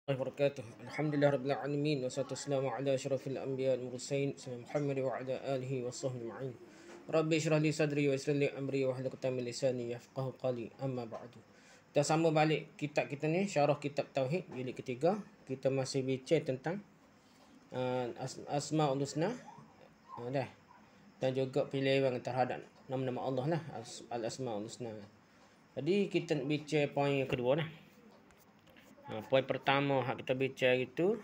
Wabarakatuh. Alhamdulillah rabbil alamin wassalatu wassalamu ala asyrafil anbiya wal mursalin sayyidina Muhammad wa ala alihi washabbihi ajma'in. Rabbi shrah li sadri wa yassir li amri wa hlul 'uqdatam min lisani yafqahu qawli. Amma ba'du. Kita sama balik kitab kita ni, syarah kitab tauhid jilid ketiga. Kita masih bincang tentang Asmaul Husna dah. Dan juga pilihan terhadap nama-nama Allah lah, Al-Asmaul Husna. Jadi kita bincang poin yang kedua lah. Poin pertama hak kita bincang itu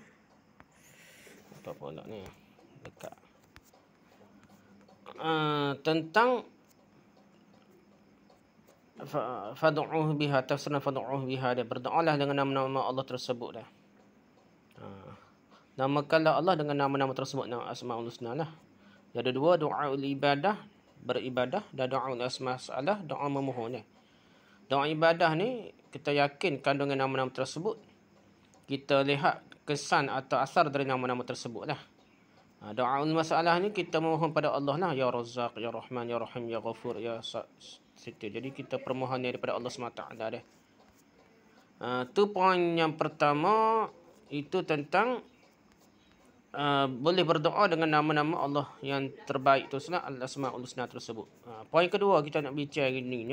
apa pula ni dekat tentang fad'uhu biha, tafsiran fad'uhu biha, dia berdoalah dengan nama-nama Allah tersebut dah. Namakanlah Allah dengan nama-nama tersebut, nama Asmaul Husna lah. Ada dua, doa ibadah, beribadah, dan doa masalah, doa memohon ni. Doa ibadah ni kita yakin kandungan nama-nama tersebut. Kita lihat kesan atau asar dari nama-nama tersebut lah. Doa masalah ni kita mohon pada Allah lah. Ya Razzaq, Ya Rahman, Ya Rahim, Ya Ghafur, Ya situ. Jadi kita permohon daripada Allah SWT dah. Tu poin yang pertama. Itu tentang boleh berdoa dengan nama-nama Allah yang terbaik tu lah, Al-Asmaul Husna tersebut. Poin kedua kita nak bincang ni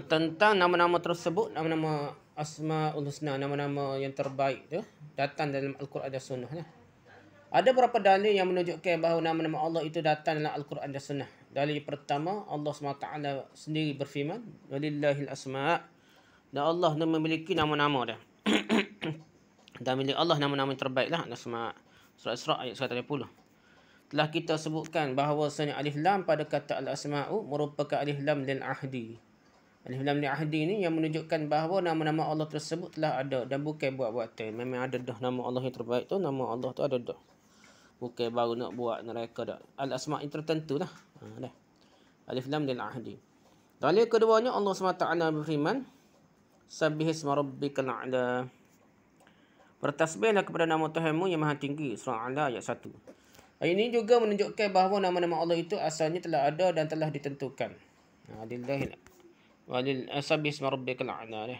tentang nama-nama tersebut, nama-nama Asmaul Husna, nama-nama yang terbaik tu datang dalam Al-Quran dan Sunnah lah. Ada beberapa dalil yang menunjukkan bahawa nama-nama Allah itu datang dalam Al-Quran dan Sunnah. Dalil pertama, Allah SWT sendiri berfirman, walillahil asma', dan Allah memiliki nama-nama dah. Dan milik Allah nama-nama yang terbaik lah, Al-Asma'. Surah Isra ayat 130. Telah kita sebutkan bahawasanya alif lam pada kata al-asma'u merupakan alif lam lil ahdi. Alif lam lil ahdi ni yang menunjukkan bahawa nama-nama Allah tersebut telah ada dan bukan buat-buatan. Memang ada dah nama Allah yang terbaik tu, nama Allah tu ada dah. Bukan baru nak buat neraka dah. Al-asma' yang tertentu lah. Dah. Alif lam lil ahdi. Dalil keduanya Allah SWT berfirman, Sabbihisma rabbikal a'la. Bertasbihlah kepada nama Tuhanmu yang maha tinggi. Surah Al-A'la ayat 1. Ayat ini juga menunjukkan bahawa nama-nama Allah itu asalnya telah ada dan telah ditentukan. Walil sabbihisma rabbikal a'la.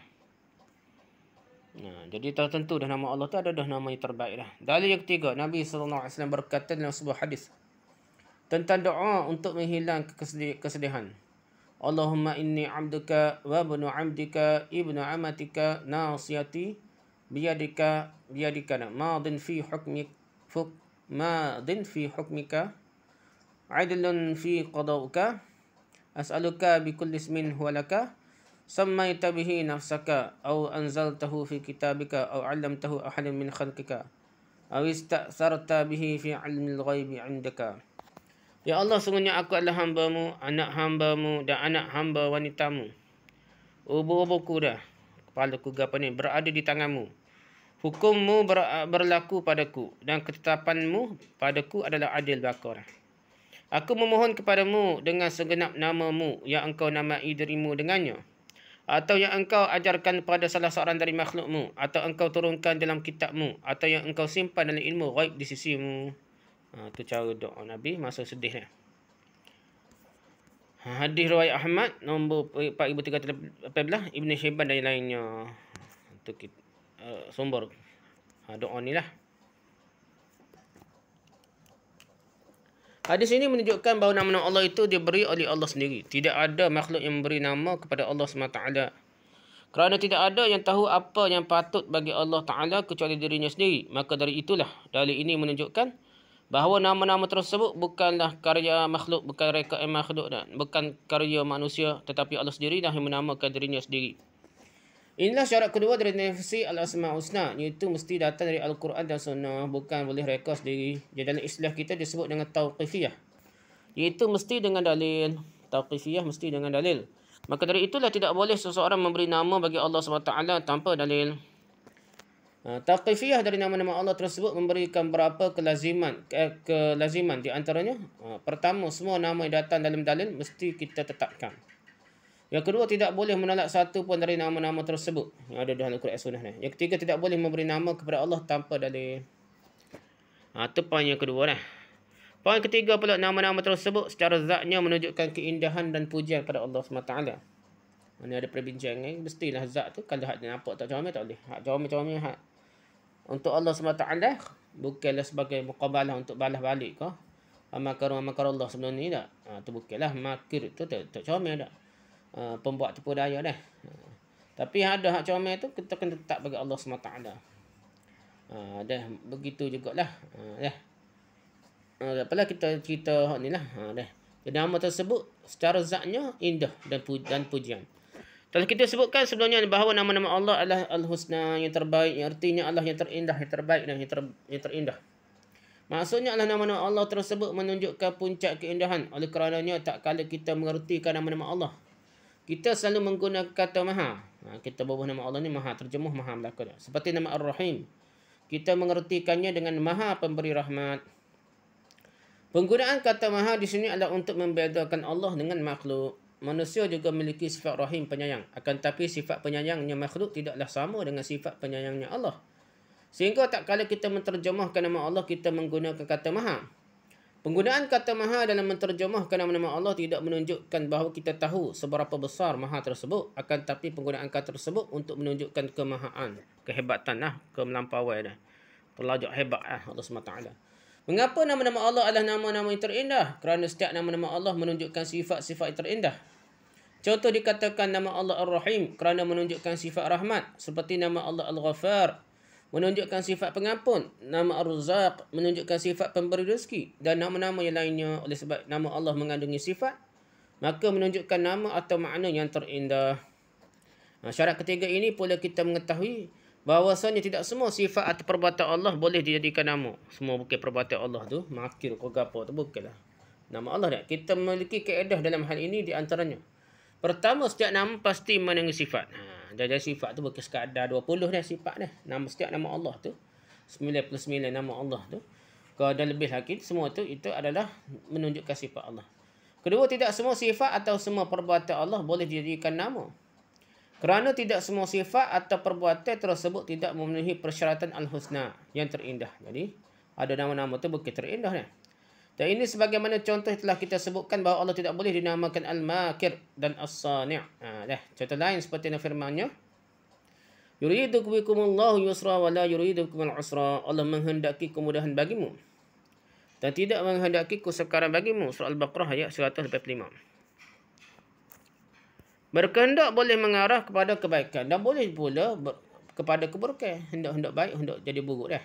Jadi tertentu dah nama Allah tu ada dah nama yang terbaik dah. Dalil yang ketiga, Nabi SAW berkata dalam sebuah hadis tentang doa untuk menghilang kesedihan. Allahumma inni abduka wa ibnu abdika ibnu amatika nasiyati biyadika madin fi hukmika adlun fi qada'uka as'aluka bi kulli ismin huwa laka sammaita bihi nafsaka aw anzaltahu fi kitabika aw 'allamtahu ahadan min khalqika aw ista'sarta bihi fi 'ilmil ghaibi 'indaka. Ya Allah, sungguhnya aku adalah hamba-Mu, anak hamba-Mu dan anak hamba wanita-Mu. Ubur-uburku dah, kepalaku gapa ni, berada di tangan-Mu. Hukum-Mu berlaku padaku dan ketetapan-Mu padaku adalah adil belaka. Aku memohon kepadamu dengan segenap nama-Mu yang Engkau namai dirimu dengannya, atau yang Engkau ajarkan pada salah seorang dari makhluk-Mu, atau Engkau turunkan dalam kitab-Mu, atau yang Engkau simpan dalam ilmu ghaib di sisi-Mu. Itu cara doa Nabi masa sedih. Hadis riwayat Ahmad nombor 4318, Ibn Hibban dan lainnya. Itu sumber doa ni lah. Hadis ini menunjukkan bahawa nama-nama Allah itu diberi oleh Allah sendiri. Tidak ada makhluk yang memberi nama kepada Allah SWT. Kerana tidak ada yang tahu apa yang patut bagi Allah Ta'ala kecuali dirinya sendiri. Maka dari itulah dalil ini menunjukkan bahawa nama-nama tersebut bukanlah karya makhluk, bukan reka makhluk dan bukan karya manusia, tetapi Allah sendiri lah yang menamakan dirinya sendiri. Inilah syarat kedua dari definisi Al-Asmaul Husna, iaitu mesti datang dari Al-Quran dan Sunnah, bukan boleh reka sendiri. Jadi dalam istilah kita disebut dengan tauqifiyah, iaitu mesti dengan dalil. Tauqifiyah mesti dengan dalil. Maka dari itulah tidak boleh seseorang memberi nama bagi Allah SWT tanpa dalil. Tauqifiyah dari nama-nama Allah tersebut memberikan beberapa kelaziman di antaranya. Pertama, semua nama yang datang dalam dalil mesti kita tetapkan. Yang kedua, tidak boleh menolak satu pun dari nama-nama tersebut yang ada dalam Al-Quran Sunnah. Yang ketiga, tidak boleh memberi nama kepada Allah tanpa dalil. Itu poin yang kedua lah. Poin ketiga pula, nama-nama tersebut secara zatnya menunjukkan keindahan dan pujian pada Allah SWT. Mana ada perbincangan, mestilah zat tu kalau hak dia nampak tak comel tak boleh. Hak comel-comel hak untuk Allah SWT bukanlah sebagai muqabalah untuk balas balik ke. Makar Allah sebelum ni tak. Tu bukanlah makir tu tak comel tak. Pembuat tipu daya dah. Tapi ada hak comel tu kita kena tetap bagi Allah SWT. Dah begitu jugalah. Apalah kita cerita hak ni lah. Dah. Jadi nama tersebut secara zatnya indah dan pujian. Telah kita sebutkan sebelumnya bahawa nama-nama Allah adalah Al-Husna, yang terbaik, yang artinya Allah yang terindah, yang terbaik dan yang terindah. Maksudnya adalah nama-nama Allah tersebut menunjukkan puncak keindahan. Oleh kerananya tak kala kita mengertikan nama-nama Allah, kita selalu menggunakan kata Maha. Kita bawa nama Allah ni Maha, terjemuh Maha belaka. Seperti nama Ar-Rahim, kita mengertikannya dengan Maha pemberi rahmat. Penggunaan kata Maha di sini adalah untuk membedakan Allah dengan makhluk. Manusia juga memiliki sifat Rahim, penyayang. Akan tapi sifat penyayangnya makhluk tidaklah sama dengan sifat penyayangnya Allah. Sehingga tak kala kita menterjemahkan nama Allah, kita menggunakan kata Maha. Penggunaan kata Maha dalam menterjemahkan nama-nama Allah tidak menunjukkan bahawa kita tahu seberapa besar Maha tersebut. Akan tapi penggunaan kata tersebut untuk menunjukkan kemahaan, kehebatan, kemelampauan, terlajak hebat Allah SWT. Mengapa nama-nama Allah adalah nama-nama yang terindah? Kerana setiap nama-nama Allah menunjukkan sifat-sifat yang terindah. Contoh dikatakan nama Allah Ar-Rahim kerana menunjukkan sifat rahmat. Seperti nama Allah Al-Ghafar menunjukkan sifat pengampun. Nama Ar-Razzaq menunjukkan sifat pemberi rezeki. Dan nama-nama yang lainnya. Oleh sebab nama Allah mengandungi sifat, maka menunjukkan nama atau makna yang terindah. Syarat ketiga ini pula kita mengetahui bahawasanya tidak semua sifat atau perbuatan Allah boleh dijadikan nama. Semua bukan perbuatan Allah tu makir ke apa tu bukanlah nama Allah dah. Kita memiliki kaedah dalam hal ini di antaranya. Pertama, setiap nama pasti mengandungi sifat. Jadi sifat tu bukan sekadar 20 dah sifat dah. Nama setiap nama Allah tu 99 nama Allah tu. Kalau ada lebih lagi, semua tu itu adalah menunjukkan sifat Allah. Kedua, tidak semua sifat atau semua perbuatan Allah boleh dijadikan nama. Kerana tidak semua sifat atau perbuatan tersebut tidak memenuhi persyaratan Al-Husna, yang terindah. Jadi, ada nama-nama itu bukan terindah. Dan ini sebagaimana contoh telah kita sebutkan bahawa Allah tidak boleh dinamakan Al-Makir dan As-Sani'. Contoh lain seperti firman-Nya, Yuridukum bikumullahu yusra wa la yuridukum al-usra. Allah menghendaki kemudahan bagimu dan tidak menghendaki kesukaran bagimu. Surah Al-Baqarah ayat 145. Berkehendak boleh mengarah kepada kebaikan dan boleh pula kepada keburukan. Hendak baik, hendak jadi buruk dah.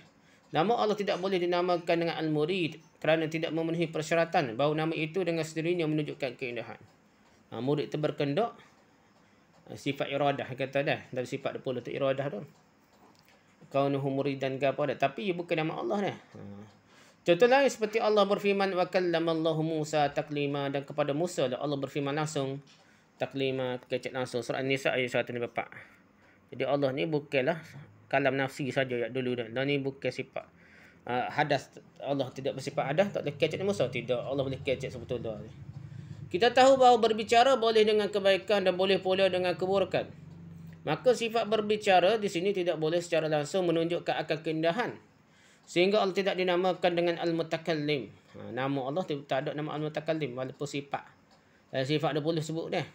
Nama Allah tidak boleh dinamakan dengan Al-Murid kerana tidak memenuhi persyaratan bahawa nama itu dengan sendirinya menunjukkan keindahan. Murid itu berkehendak, sifat iradah kata dah. Dari sifat 20 tu iradah tu. Kaunuhu muridan ke apa dah. Tapi bukan nama Allah dah. Contoh lain seperti Allah berfirman, wa kallamallahu Musa taklima, dan kepada Musa Allah berfirman langsung. Taklima, kecek langsung. Surah An-Nisa ayat 144. Jadi Allah ni bukanlah kalam nafsi saja yang dulu dah. Dan ni bukan sifat hadas. Allah tidak bersifat hadas, tak boleh kecek Musa. Tidak, Allah boleh kecek sebetulnya. Kita tahu bahawa berbicara boleh dengan kebaikan dan boleh pula dengan keburukan. Maka sifat berbicara di sini tidak boleh secara langsung menunjukkan akan keindahan. Sehingga Allah tidak dinamakan dengan Al-Mutakallim. Nama Allah tak ada nama Al-Mutakallim walaupun sifat. Sifat dia boleh sebut dah.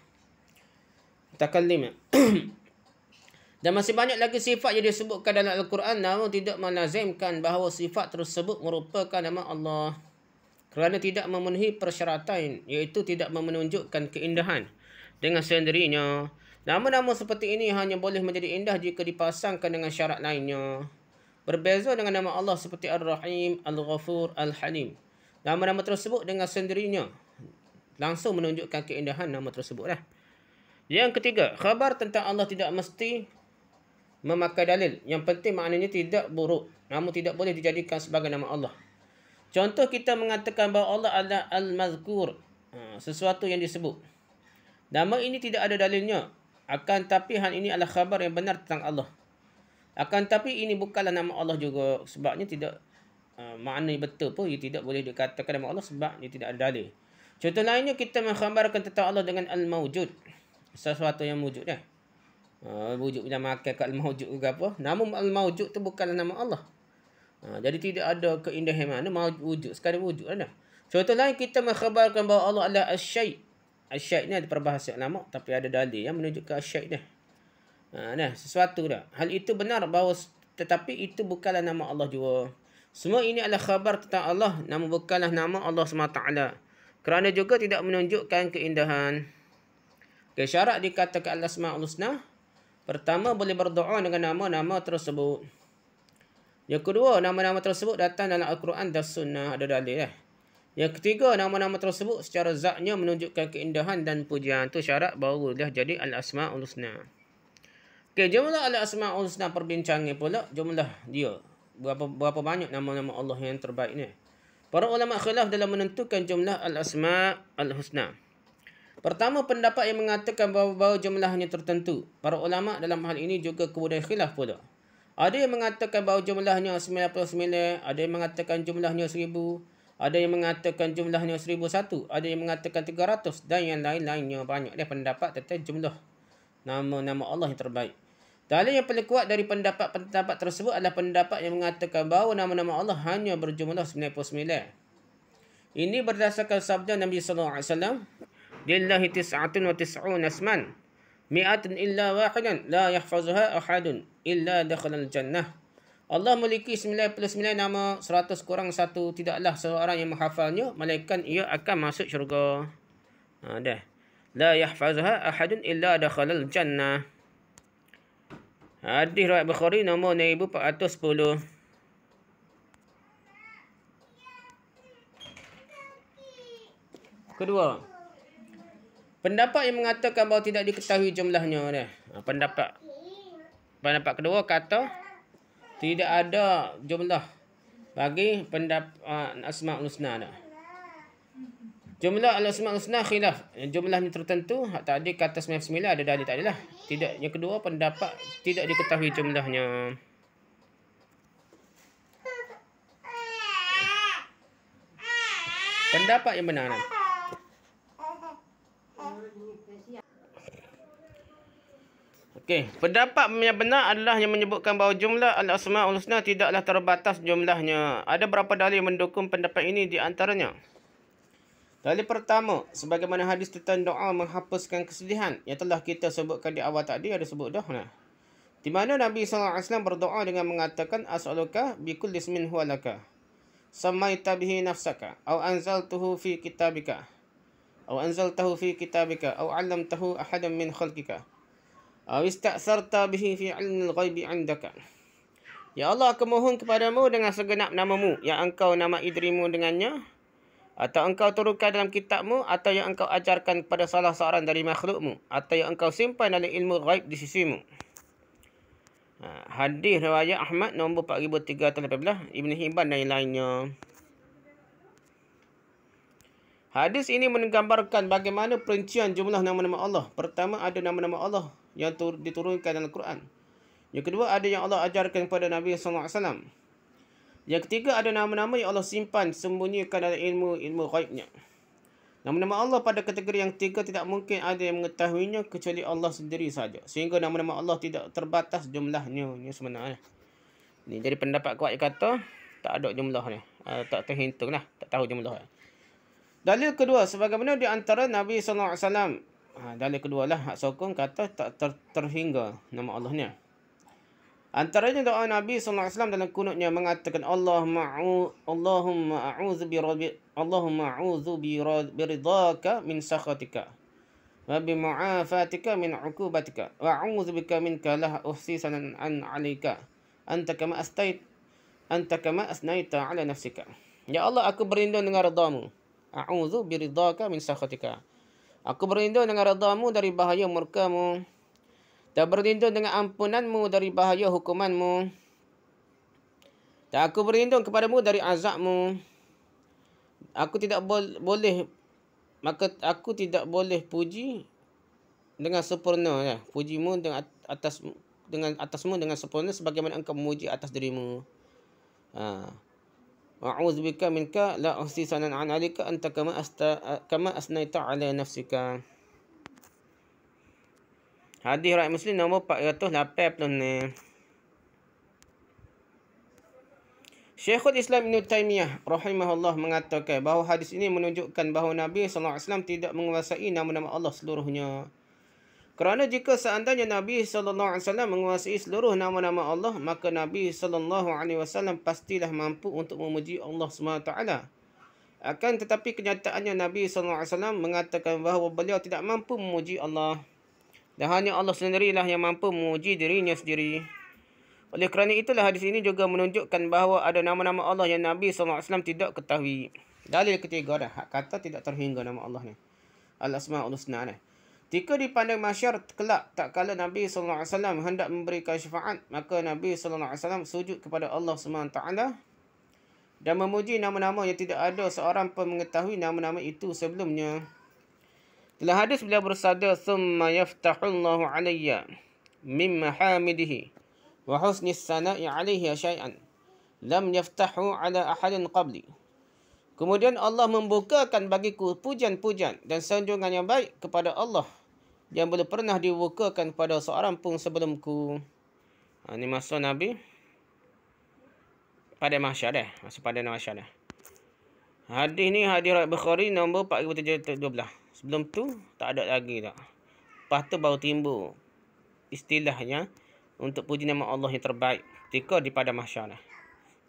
Mutakallim. Dan masih banyak lagi sifat yang disebutkan dalam Al-Quran namun tidak melazimkan bahawa sifat tersebut merupakan nama Allah. Kerana tidak memenuhi persyaratan, iaitu tidak menunjukkan keindahan dengan sendirinya. Nama-nama seperti ini hanya boleh menjadi indah jika dipasangkan dengan syarat lainnya. Berbeza dengan nama Allah seperti Ar-Rahim, Al-Ghafur, Al-Halim. Nama-nama tersebut dengan sendirinya langsung menunjukkan keindahan nama tersebut dah. Yang ketiga, khabar tentang Allah tidak mesti memakai dalil. Yang penting maknanya tidak buruk, namun tidak boleh dijadikan sebagai nama Allah. Contoh, kita mengatakan bahawa Allah adalah Al-Mazkur, sesuatu yang disebut. Nama ini tidak ada dalilnya. Akan tapi hal ini adalah khabar yang benar tentang Allah. Akan tapi ini bukanlah nama Allah juga. Sebabnya tidak makna betul pun ia tidak boleh dikatakan nama Allah sebab dia tidak ada dalil. Contoh lainnya, kita mengkhabarkan tentang Allah dengan Al-Mawjud, sesuatu yang wujud dah. Wujud bila makan kat Al-Mawjud ke apa. Nama Al-Mawjud tu bukanlah nama Allah. Jadi tidak ada keindahan mana wujud, sekadar wujud ada. Contoh lain, kita mengkhabarkan bahawa Allah adalah Asy-Syai', Asyad ni ada peribahasa ulama, tapi ada dalil yang menunjukkan asyad ni. Sesuatu dah. Hal itu benar bahawa tetapi itu bukanlah nama Allah jua. Semua ini adalah khabar tentang Allah, namun bukanlah nama Allah SWT. Kerana juga tidak menunjukkan keindahan. Okay, syarat dikatakan al-asma'ul husna. Pertama, boleh berdoa dengan nama-nama tersebut. Yang kedua, nama-nama tersebut datang dalam Al-Quran dan Sunnah, ada dalil. Yang ketiga, nama-nama tersebut secara zatnya menunjukkan keindahan dan pujian. Itu syarat baru dah jadi al-asma'ul husna. Okay, jumlah al-asma'ul husna perbincangan pula jumlah dia. Berapa banyak nama-nama Allah yang terbaik ni. Para ulama khilaf dalam menentukan jumlah al-asma'ul husna. Pertama, pendapat yang mengatakan bahawa jumlahnya tertentu. Para ulama dalam hal ini juga kemudian khilaf pula. Ada yang mengatakan bahawa jumlahnya 99, ada yang mengatakan jumlahnya 1000, ada yang mengatakan jumlahnya 1001, ada yang mengatakan 300 dan yang lain-lainnya. Banyak dia pendapat tentang jumlah nama-nama Allah yang terbaik. Dalil yang paling kuat dari pendapat tersebut adalah pendapat yang mengatakan bahawa nama-nama Allah hanya berjumlah 99. Ini berdasarkan sabda Nabi SAW. Lillahi tis'atun wa tis'un asman. Mi'atun illa wahidan. La yahfazuha ahadun. Illa dakhalal jannah. Allah memiliki 99 nama, 100 kurang 1. Tidaklah seorang yang menghafalnya, melainkan ia akan masuk syurga. Dah. La yahfazuha ahadun illa dakhalal jannah. Hadis riwayat Bukhari nombor 1410. Kedua, pendapat yang mengatakan bahawa tidak diketahui jumlahnya dah. Pendapat kedua kata tidak ada jumlah bagi asmaul husna dah. Jumlah al-asmaul husna khilaf. Jumlahnya tertentu, tadi kata 99 ada dalil tak adalah. Tidak. Yang kedua, pendapat tidak diketahui jumlahnya. Pendapat yang benar. Okey, pendapat yang benar adalah yang menyebutkan bahawa jumlah al-asmaul husna tidaklah terbatas jumlahnya. Ada berapa dalil mendukung pendapat ini di antaranya. Dalil pertama, sebagaimana hadis tentang doa menghapuskan kesedihan yang telah kita sebutkan di awal tadi, ada sebut dah. Di mana Nabi SAW berdoa dengan mengatakan as'aluka bikulli ismin huwa laka samaita bihi nafsaka aw anzaltahu fi kitabika aw 'allamtahu ahadan min khalqika aw ista'sarta bihi fi 'ilmil ghaibi 'indaka. Ya Allah, aku mohon kepadamu dengan segenap namamu yang engkau namai dirimu dengannya, atau engkau turunkan dalam kitabmu, atau yang engkau ajarkan kepada salah seorang dari makhlukmu, atau yang engkau simpan dalam ilmu ghaib di sisimu. Hadis riwayat Ahmad nombor 4318, Ibn Hibban dan yang lainnya. Hadis ini menggambarkan bagaimana perincian jumlah nama-nama Allah. Pertama, ada nama-nama Allah yang diturunkan dalam Al-Quran. Yang kedua, ada yang Allah ajarkan kepada Nabi SAW. Yang ketiga, ada nama-nama yang Allah simpan, sembunyikan dalam ilmu ghaibnya. Nama-nama Allah pada kategori yang tiga tidak mungkin ada yang mengetahuinya kecuali Allah sendiri saja. Sehingga nama-nama Allah tidak terbatas jumlahnya. Ini sebenarnya. Ini jadi pendapat kuat yang kata tak ada jumlah ni. Tak terhitung lah. Tak tahu jumlah. Dalil kedua, sebagaimana di antara Nabi SAW. Dalil kedua lah, hak sokong kata tak terhingga nama Allah ni. Antaranya doa Nabi SAW dalam kunutnya mengatakan Allahumma a'udzu biridhaka min sakhatika wa bi mu'afatika min 'uqubatika wa a'udzu bika minka la uhsi sanan an 'alaika anta kama asnaita 'ala nafsika. Ya Allah, aku berlindung dengan redha-Mu. A'udzu biridhaka min sakhatika. Aku berlindung dengan redha-Mu dari bahaya murka-Mu, dan berlindung dengan ampunan-Mu dari bahaya hukuman-Mu, dan aku berlindung kepadamu dari azab-Mu. Aku tidak boleh puji dengan sempurna, ya. Puji-Mu dengan atas-Mu dengan sempurna sebagaimana Engkau memuji atas diri-Mu. Wa'udzu bika minka la uhsi sanan 'alaika anta kama asnaita 'ala nafsika. Hadis riwayat Muslim nombor 486. Syekhul Islam Ibn Taymiyah rahimahullah mengatakan bahawa hadis ini menunjukkan bahawa Nabi SAW tidak menguasai nama-nama Allah seluruhnya. Kerana jika seandainya Nabi SAW menguasai seluruh nama-nama Allah, maka Nabi SAW pastilah mampu untuk memuji Allah SWT. Akan tetapi kenyataannya Nabi SAW mengatakan bahawa beliau tidak mampu memuji Allah. Dan hanya Allah sendirilah yang mampu memuji dirinya sendiri. Oleh kerana itulah hadis ini juga menunjukkan bahawa ada nama-nama Allah yang Nabi SAW tidak ketahui. Dalil ketiga dah, hak kata tidak terhingga nama Allah ni. Al-Asma'ul Husna ni. Jika dipandang masyar kelak tak kala Nabi SAW hendak memberikan syafaat, maka Nabi SAW sujud kepada Allah SWT dan memuji nama-nama yang tidak ada seorang pun mengetahui nama-nama itu sebelumnya. Dalam hadis beliau bersabda, "Tsumma yaftahullahu alayya min mahamidihi wa husni sana'i alaihi syai'an lam yaftahu ala ahadin qabli." Kemudian Allah membukakan bagiku pujian-pujian dan sanjungan yang baik kepada Allah yang belum pernah dibukakan kepada seorang pun sebelumku. Ini masa Nabi pada mahsyar dah. Masa pada mahsyar dah. Hadis ni hadis Bukhari nombor 4712. Sebelum tu tak ada lagi tak. Lepas tu baru timbul istilahnya untuk puji nama Allah yang terbaik ketika di pada mahsyar dah.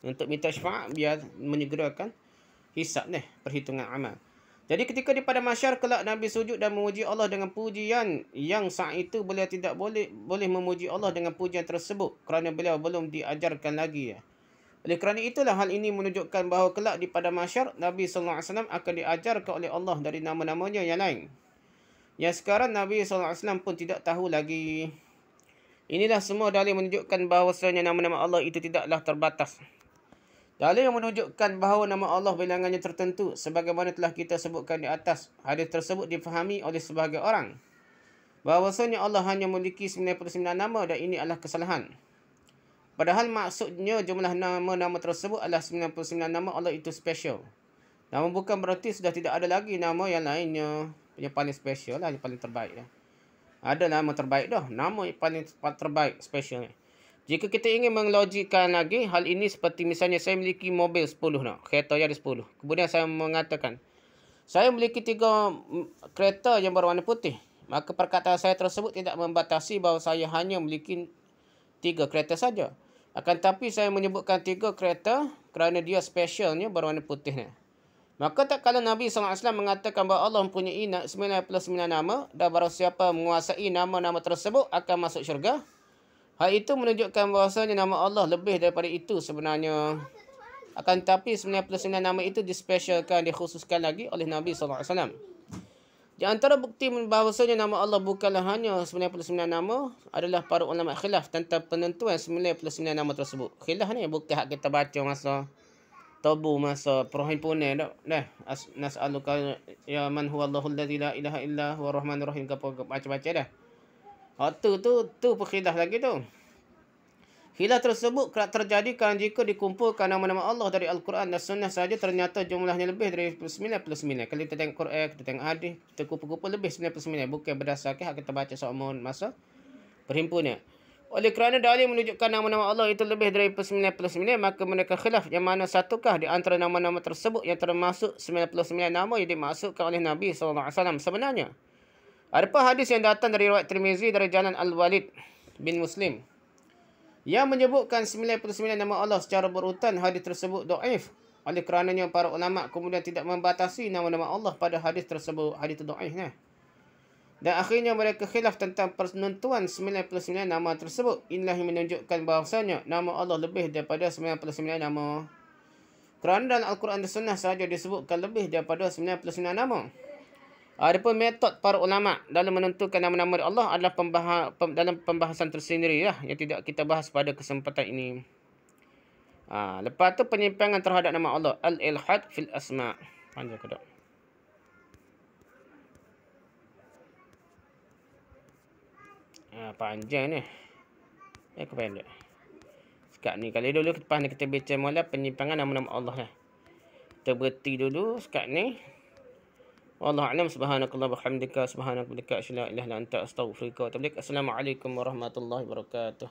Untuk minta syafaat biar menyegerakan hisab ni, perhitungan amal. Jadi ketika di pada mahsyar kelak Nabi sujud dan memuji Allah dengan pujian yang saat itu beliau tidak boleh memuji Allah dengan pujian tersebut kerana beliau belum diajarkan lagi. Oleh kerana itulah hal ini menunjukkan bahawa kelak di pada mahsyar Nabi SAW akan diajarkan oleh Allah dari nama-namanya yang lain, yang sekarang Nabi SAW pun tidak tahu lagi. Inilah semua dalil menunjukkan bahawasanya nama-nama Allah itu tidaklah terbatas. Dalil yang menunjukkan bahawa nama Allah bilangannya tertentu sebagaimana telah kita sebutkan di atas. Hadis tersebut difahami oleh sebahagian orang bahawasanya Allah hanya memiliki 99 nama dan ini adalah kesalahan. Padahal maksudnya jumlah nama-nama tersebut adalah 99 nama Allah itu special. Namun bukan berarti sudah tidak ada lagi nama yang lainnya. Yang paling special lah, yang paling terbaik lah. Ada nama terbaik dah. Nama yang paling terbaik special ni. Jika kita ingin menglogikkan lagi hal ini seperti misalnya saya memiliki mobil 10 nak, kereta Yaris 10. Kemudian saya mengatakan saya memiliki 3 kereta yang berwarna putih. Maka perkataan saya tersebut tidak membatasi bahawa saya hanya memiliki 3 kereta saja. Akan tapi saya menyebutkan 3 kereta kerana dia specialnya berwarna putih ni. Maka tak kala Nabi SAW mengatakan bahawa Allah mempunyai 99 nama dan barang siapa menguasai nama-nama tersebut akan masuk syurga. Hal itu menunjukkan bahawasanya nama Allah lebih daripada itu sebenarnya. Akan tetapi 99 nama itu dispesialkan, dikhususkan lagi oleh Nabi SAW. Di antara bukti bahawasanya nama Allah bukanlah hanya 99 nama adalah para ulama khilaf tentang penentuan 99 nama tersebut. Khilaf ni bukan hak kita baca masa tabu, masa perhimpunan dah. Nas'aluka ya man huwallahu alladzi la ilaha illa huwa rahmanur rahim, baca-baca dah. Tu khilaf lagi tu. Khilaf tersebut kerap terjadi kerana jika dikumpulkan nama-nama Allah dari Al-Quran dan Sunnah saja ternyata jumlahnya lebih dari 99. Kalau kita tengok Quran, kita tengok hadis, kita kumpul-kumpul lebih 99. Bukan berdasarkan hak kita baca seumur masa perhimpunan. Oleh kerana dalil menunjukkan nama-nama Allah itu lebih dari 99, maka mereka khilaf yang mana satukah di antara nama-nama tersebut yang termasuk 99 nama yang dimaksudkan oleh Nabi SAW sebenarnya. Adapun hadis yang datang dari riwayat Tirmizi dari jalan Al-Walid bin Muslim yang menyebutkan 99 nama Allah secara berurutan, hadis tersebut dhaif. Oleh kerananya para ulama kemudian tidak membatasi nama-nama Allah pada hadis tersebut. Hadis itu dhaif nah. Dan akhirnya mereka khilaf tentang penentuan 99 nama tersebut. Inilah yang menunjukkan bahawasanya nama Allah lebih daripada 99 nama. Kerana dalam Al-Quran dan Sunnah sahaja disebutkan lebih daripada 99 nama. Adapun metod para ulama dalam menentukan nama-nama Allah adalah dalam pembahasan tersendiri lah yang tidak kita bahas pada kesempatan ini. Lepas tu penyimpangan terhadap nama Allah, al-ilhad fil asma. Panjang kedok. Panjang ni. Kependek. Sekat ni kali dulu lepas ni kita baca mula penyimpangan nama-nama Allah lah. Kita berhenti dulu sekat ni. Wallahu a'lam, subhanakallah bihamdika, subhanaka asyhadu an la ilaha illa anta, astaghfiruka wa atubu ilaik. Assalamualaikum warahmatullahi wabarakatuh.